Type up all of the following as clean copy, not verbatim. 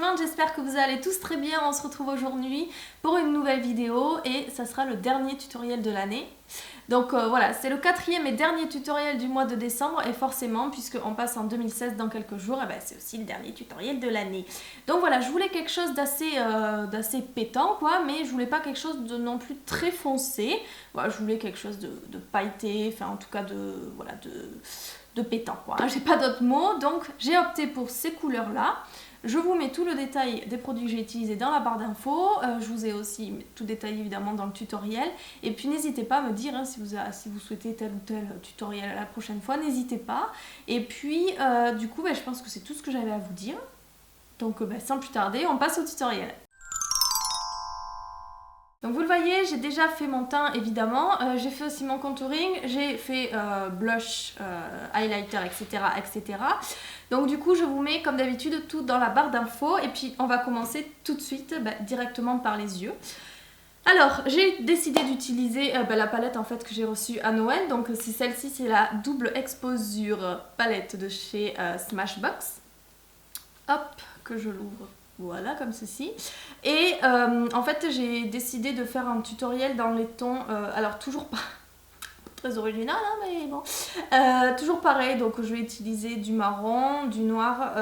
monde, j'espère que vous allez tous très bien. On se retrouve aujourd'hui pour une nouvelle vidéo et ça sera le dernier tutoriel de l'année. Donc voilà, c'est le quatrième et dernier tutoriel du mois de décembre et forcément, puisqu'on passe en 2016 dans quelques jours, c'est aussi le dernier tutoriel de l'année. Donc voilà, je voulais quelque chose d'assez pétant quoi, mais je voulais pas quelque chose de non plus très foncé. Voilà, je voulais quelque chose de pailleté, enfin en tout cas de pétant quoi. J'ai pas d'autres mots, donc j'ai opté pour ces couleurs là. Je vous mets tout le détail des produits que j'ai utilisés dans la barre d'infos. Je vous ai aussi tout détaillé évidemment dans le tutoriel. Et puis n'hésitez pas à me dire si vous souhaitez tel ou tel tutoriel la prochaine fois, n'hésitez pas. Et puis du coup, je pense que c'est tout ce que j'avais à vous dire. Donc sans plus tarder, on passe au tutoriel. Donc vous le voyez, j'ai déjà fait mon teint évidemment, j'ai fait aussi mon contouring, j'ai fait blush, highlighter, etc. Donc du coup je vous mets comme d'habitude tout dans la barre d'infos et puis on va commencer tout de suite directement par les yeux. Alors j'ai décidé d'utiliser la palette en fait que j'ai reçue à Noël, donc c'est celle-ci, c'est la double exposure palette de chez Smashbox. Hop, que je l'ouvre. Voilà, comme ceci. Et en fait, j'ai décidé de faire un tutoriel dans les tons... alors, toujours pas très original, hein, mais bon. Toujours pareil, donc je vais utiliser du marron, du noir.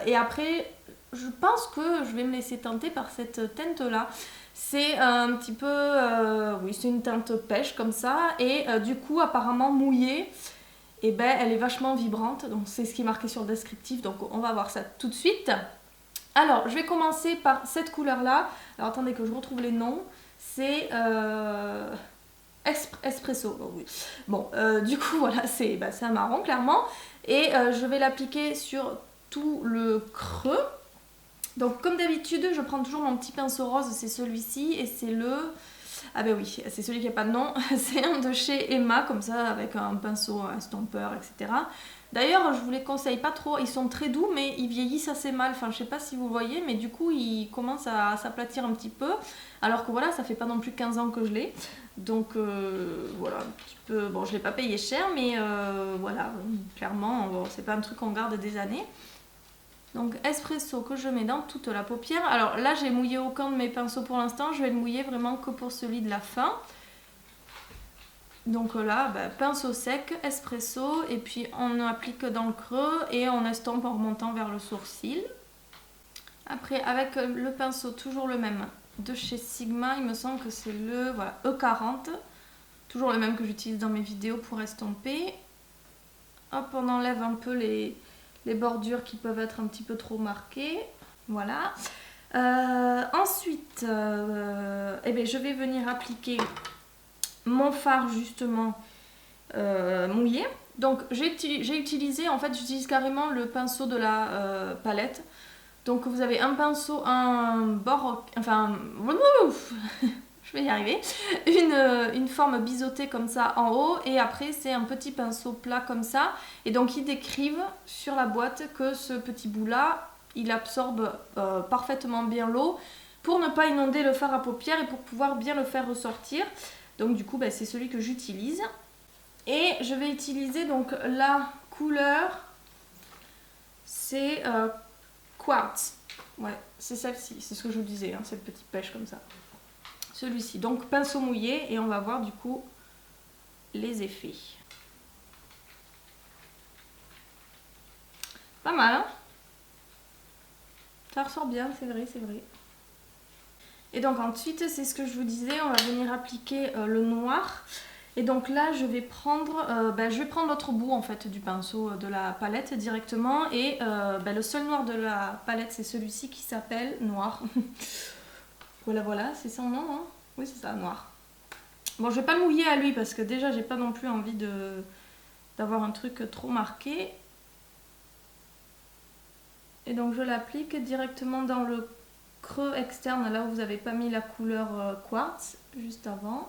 Et après, je pense que je vais me laisser tenter par cette teinte-là. C'est un petit peu... oui, c'est une teinte pêche, comme ça. Et du coup, apparemment mouillée. Et elle est vachement vibrante. Donc, c'est ce qui est marqué sur le descriptif. Donc, on va voir ça tout de suite. Alors, je vais commencer par cette couleur-là. Alors, attendez que je retrouve les noms. C'est Espresso. Oh, oui. Bon, du coup, voilà, c'est un marron, clairement. Et je vais l'appliquer sur tout le creux. Donc, comme d'habitude, je prends toujours mon petit pinceau rose. C'est celui-ci. Et c'est le... Ah ben oui, c'est celui qui n'a pas de nom. C'est un de chez Emma, comme ça, avec un pinceau estompeur, etc. D'ailleurs, je vous les conseille pas trop, ils sont très doux mais ils vieillissent assez mal, enfin je sais pas si vous voyez, mais du coup ils commencent à s'aplatir un petit peu, alors que voilà, ça fait pas non plus 15 ans que je l'ai, donc voilà, un petit peu, bon je l'ai pas payé cher, mais voilà, clairement, bon, c'est pas un truc qu'on garde des années. Donc Espresso que je mets dans toute la paupière, alors là j'ai mouillé aucun de mes pinceaux pour l'instant, je vais le mouiller vraiment que pour celui de la fin. Donc là, pinceau sec, espresso, et puis on applique dans le creux et on estompe en remontant vers le sourcil. Après, avec le pinceau, toujours le même, de chez Sigma, il me semble que c'est le E40. Toujours le même que j'utilise dans mes vidéos pour estomper. Hop, on enlève un peu les bordures qui peuvent être un petit peu trop marquées. Voilà. Ensuite, je vais venir appliquer mon fard justement mouillé. Donc j'ai utilisé, en fait j'utilise carrément le pinceau de la palette. Donc vous avez un pinceau, un bord, enfin je vais y arriver, une forme biseautée comme ça en haut et après c'est un petit pinceau plat comme ça. Et donc ils décrivent sur la boîte que ce petit bout là il absorbe parfaitement bien l'eau pour ne pas inonder le fard à paupières et pour pouvoir bien le faire ressortir. Donc du coup c'est celui que j'utilise. Et je vais utiliser donc la couleur, c'est Quartz. Ouais, c'est celle-ci, c'est ce que je vous disais, hein, c'est le petit pêche comme ça. Celui-ci, donc pinceau mouillé et on va voir du coup les effets. Pas mal, hein? Ça ressort bien, c'est vrai, c'est vrai. Et donc ensuite, c'est ce que je vous disais, on va venir appliquer le noir. Et donc là, je vais prendre l'autre bout en fait du pinceau de la palette directement. Et le seul noir de la palette, c'est celui-ci qui s'appelle Noir. Voilà, c'est son nom, hein? Oui, c'est ça, Noir. Bon, je vais pas le mouiller à lui parce que déjà, j'ai pas non plus envie d'avoir un truc trop marqué. Et donc je l'applique directement dans le creux externe, là où vous n'avez pas mis la couleur quartz juste avant.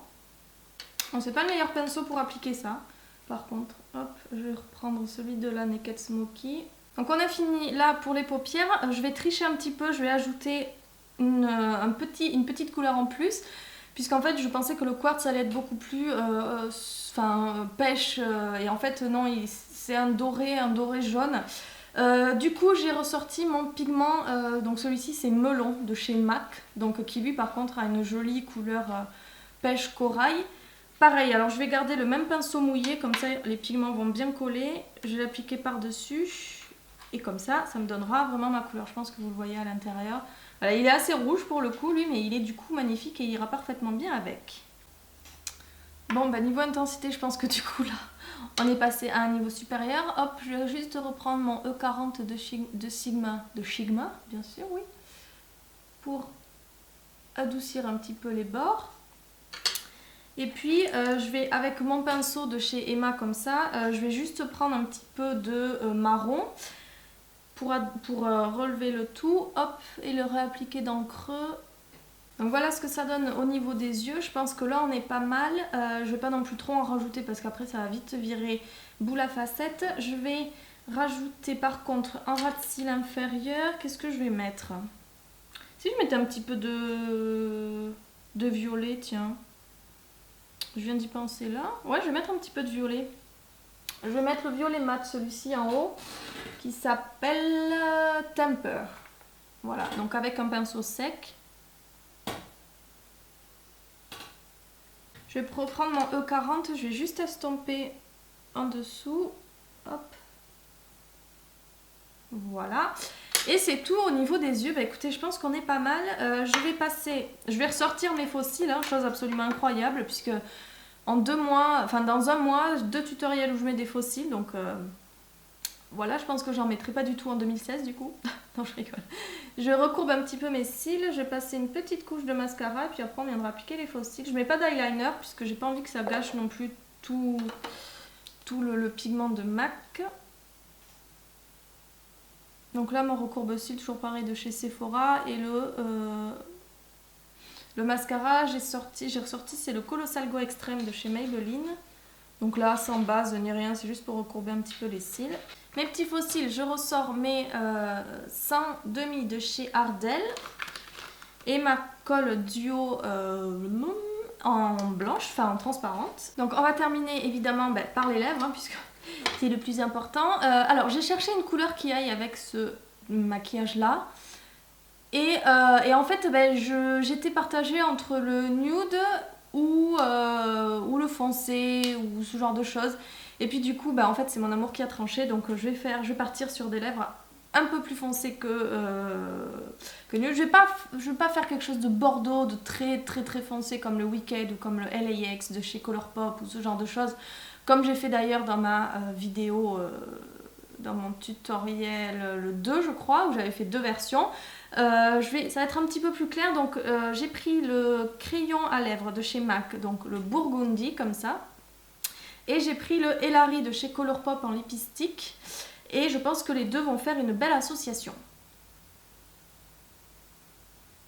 Bon, c'est pas le meilleur pinceau pour appliquer ça. Par contre, hop, je vais reprendre celui de la Naked Smoky. Donc on a fini là pour les paupières. Je vais tricher un petit peu, je vais ajouter une petite couleur en plus. Puisqu'en fait je pensais que le quartz allait être beaucoup plus pêche. Et en fait non, c'est un doré jaune. Du coup j'ai ressorti mon pigment, donc celui-ci c'est Melon de chez MAC, donc qui lui par contre a une jolie couleur pêche corail. Pareil, alors je vais garder le même pinceau mouillé, comme ça les pigments vont bien coller. Je vais l'appliquer par-dessus et comme ça, ça me donnera vraiment ma couleur. Je pense que vous le voyez à l'intérieur. Voilà, il est assez rouge pour le coup lui, mais il est du coup magnifique et il ira parfaitement bien avec. Bon bah niveau intensité, je pense que du coup là, on est passé à un niveau supérieur. Hop, je vais juste reprendre mon E40 de Sigma, bien sûr, oui, pour adoucir un petit peu les bords. Et puis je vais, avec mon pinceau de chez Emma comme ça, je vais juste prendre un petit peu de marron pour relever le tout, hop, et le réappliquer dans le creux. Donc voilà ce que ça donne au niveau des yeux. Je pense que là on est pas mal. Je vais pas non plus trop en rajouter parce qu'après ça va vite virer boule à facettes. Je vais rajouter par contre en ras de cils inférieur. Qu'est-ce que je vais mettre? Si je mettais un petit peu de violet, tiens. Je viens d'y penser là. Ouais, je vais mettre un petit peu de violet. Je vais mettre le violet mat, celui-ci en haut, qui s'appelle Temper. Voilà, donc avec un pinceau sec. Je vais reprendre mon E40, je vais juste estomper en dessous. Hop. Voilà. Et c'est tout au niveau des yeux. Bah écoutez, je pense qu'on est pas mal. Je vais ressortir mes faux cils, hein, chose absolument incroyable, puisque en 2 mois, enfin dans un mois, 2 tutoriels où je mets des faux cils. Donc voilà, je pense que j'en mettrai pas du tout en 2016 du coup. Non, je rigole. Je recourbe un petit peu mes cils, je vais passer une petite couche de mascara, puis après on viendra appliquer les faux cils. Je mets pas d'eyeliner puisque j'ai pas envie que ça gâche non plus tout le pigment de MAC. Donc là mon recourbe cils, toujours pareil de chez Sephora, et le mascara j'ai ressorti, c'est le Colossal Go Extreme de chez Maybelline. Donc là sans base ni rien, c'est juste pour recourber un petit peu les cils. Mes petits faux cils, je ressors mes 100 demi de chez Ardell et ma colle duo en blanche, enfin en transparente. Donc on va terminer évidemment par les lèvres, hein, puisque c'est le plus important. Alors j'ai cherché une couleur qui aille avec ce maquillage là. Et en fait j'étais partagée entre le nude ou le foncé ou ce genre de choses. Et puis du coup en fait c'est mon amour qui a tranché, donc je vais partir sur des lèvres un peu plus foncées que nude. Je vais pas faire quelque chose de bordeaux, de très très très foncé comme le Wicked ou comme le LAX de chez Colourpop ou ce genre de choses, comme j'ai fait d'ailleurs dans ma vidéo, dans mon tutoriel le 2 je crois, où j'avais fait 2 versions. Ça va être un petit peu plus clair, donc j'ai pris le crayon à lèvres de chez MAC, donc le Burgundy comme ça, et j'ai pris le Elari de chez Colourpop en lipstick, et je pense que les deux vont faire une belle association.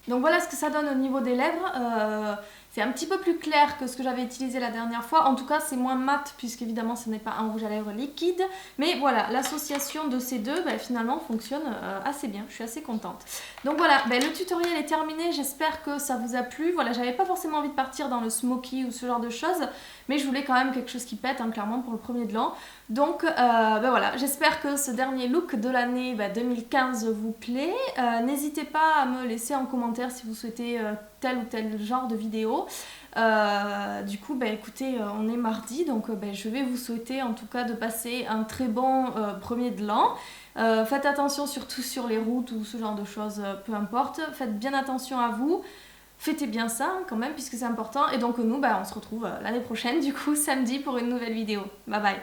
Donc voilà ce que ça donne au niveau des lèvres. C'est un petit peu plus clair que ce que j'avais utilisé la dernière fois. En tout cas, c'est moins mat puisqu'évidemment ce n'est pas un rouge à lèvres liquide. Mais voilà, l'association de ces deux finalement fonctionne assez bien. Je suis assez contente. Donc voilà, le tutoriel est terminé. J'espère que ça vous a plu. Voilà, j'avais pas forcément envie de partir dans le smoky ou ce genre de choses. Mais je voulais quand même quelque chose qui pète, hein, clairement, pour le premier de l'an. Donc voilà, j'espère que ce dernier look de l'année 2015 vous plaît. N'hésitez pas à me laisser en commentaire si vous souhaitez tel ou tel genre de vidéo. Du coup, écoutez, on est mardi, donc je vais vous souhaiter en tout cas de passer un très bon premier de l'an. Faites attention surtout sur les routes ou ce genre de choses, peu importe. Faites bien attention à vous. Fêtez bien ça quand même puisque c'est important. Et donc nous, on se retrouve l'année prochaine, du coup samedi pour une nouvelle vidéo. Bye bye.